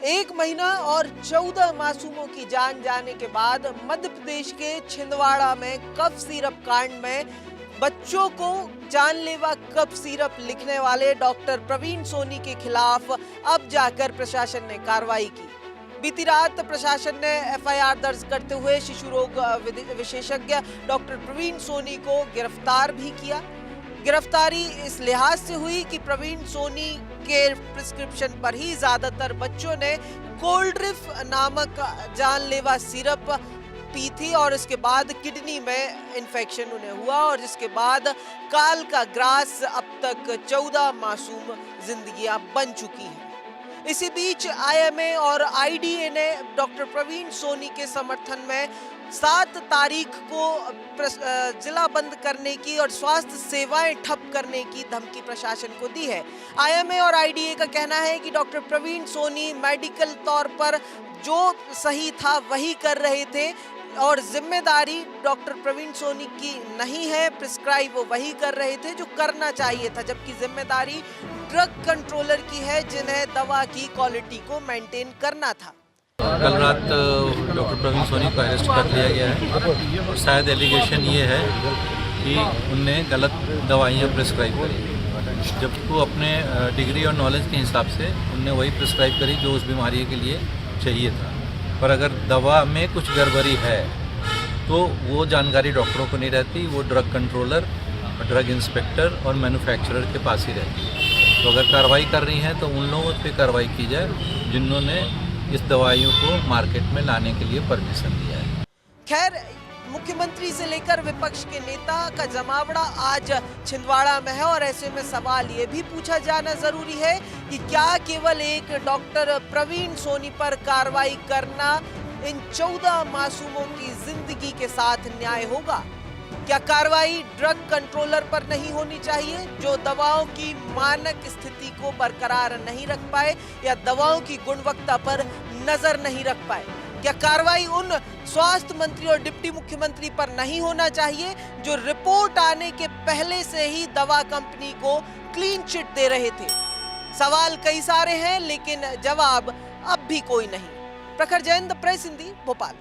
1 महीना और 14 मासूमों की जान जाने के बाद मध्य प्रदेश के छिंदवाड़ा में कफ सिरप कांड में बच्चों को जानलेवा कफ सिरप लिखने वाले डॉक्टर प्रवीण सोनी के खिलाफ अब जाकर प्रशासन ने कार्रवाई की। बीती रात प्रशासन ने एफआईआर दर्ज करते हुए शिशु रोग विशेषज्ञ डॉक्टर प्रवीण सोनी को गिरफ्तार भी किया। गिरफ्तारी इस लिहाज से हुई कि प्रवीण सोनी के प्रिस्क्रिप्शन पर ही ज्यादातर बच्चों ने कोल्ड्रिफ नामक जानलेवा सिरप पी थी और इसके बाद किडनी में इन्फेक्शन उन्हें हुआ और जिसके बाद काल का ग्रास अब तक 14 मासूम जिंदगियां बन चुकी हैं। इसी बीच आईएमए और आईडीए ने डॉक्टर प्रवीण सोनी के समर्थन में 7 तारीख को जिला बंद करने की और स्वास्थ्य सेवाएं ठप करने की धमकी प्रशासन को दी है। आईएमए और आईडीए का कहना है कि डॉक्टर प्रवीण सोनी मेडिकल तौर पर जो सही था वही कर रहे थे और जिम्मेदारी डॉक्टर प्रवीण सोनी की नहीं है, प्रिस्क्राइब वो वही कर रहे थे जो करना चाहिए था, जबकि जिम्मेदारी ड्रग कंट्रोलर की है जिन्हें दवा की क्वालिटी को मेंटेन करना था। कल रात डॉक्टर प्रवीण सोनी को अरेस्ट कर लिया गया है और शायद एलिगेशन ये है कि उनने गलत दवाइयाँ प्रिस्क्राइब करी, जबकि वो अपने डिग्री और नॉलेज के हिसाब से उनने वही प्रिस्क्राइब करी जो उस बीमारी के लिए चाहिए था। पर अगर दवा में कुछ गड़बड़ी है तो वो जानकारी डॉक्टरों को नहीं रहती, वो ड्रग कंट्रोलर, ड्रग इंस्पेक्टर और मैन्युफैक्चरर के पास ही रहती है। तो अगर कार्रवाई कर रही हैं तो उन लोगों पे कार्रवाई की जाए जिन्होंने इस दवाइयों को मार्केट में लाने के लिए परमिशन दिया है। खैर, मुख्यमंत्री से लेकर विपक्ष के नेता का जमावड़ा आज छिंदवाड़ा में है और ऐसे में सवाल ये भी पूछा जाना जरूरी है कि क्या केवल एक डॉक्टर प्रवीण सोनी पर कार्रवाई करना इन 14 मासूमों की जिंदगी के साथ न्याय होगा? क्या कार्रवाई ड्रग कंट्रोलर पर नहीं होनी चाहिए जो दवाओं की मानक स्थिति को बरकरार नहीं रख पाए या दवाओं की गुणवत्ता पर नजर नहीं रख पाए? क्या कार्रवाई उन स्वास्थ्य मंत्री और डिप्टी मुख्यमंत्री पर नहीं होना चाहिए जो रिपोर्ट आने के पहले से ही दवा कंपनी को क्लीन चिट दे रहे थे? सवाल कई सारे हैं लेकिन जवाब अब भी कोई नहीं। प्रखर जैन, द प्रेस हिंदी, भोपाल।